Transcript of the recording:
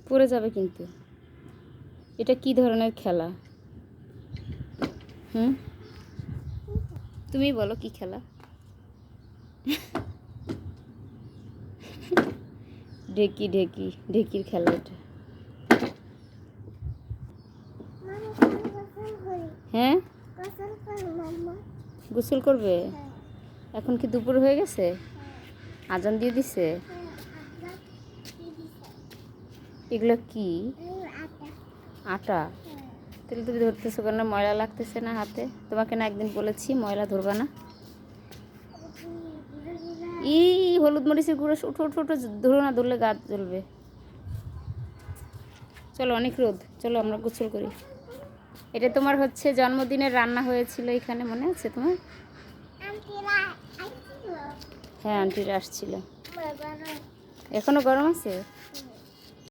পড়ে যাবে কিন্তু। এটা কি ধরনের খেলা? তুমি বলো কি খেলা? ঢেকির খেলা এটা। হ্যাঁ, গোসল করবে? এখন কি দুপুর হয়ে গেছে? আজান দিয়ে দিছে? এগুলো কি? আটা? তাহলে তুমি ধরতেছো কেন? ময়লা লাগতেছে না হাতে? তোমাকে না একদিন বলেছি ময়লা ধরবা না। হলুদ মরিচের গুঁড়ো। উঠো উঠো উঠো, ধরো না, ধরলে গা জ্বলবে। চলো, অনেক রোদ, চলো আমরা গোসল করি। এটা তোমার হচ্ছে জন্মদিনের রান্না হয়েছিল এখানে, মনে আছে তোমার? হ্যাঁ, আন্টিরা আসছিল। এখনো গরম আছে?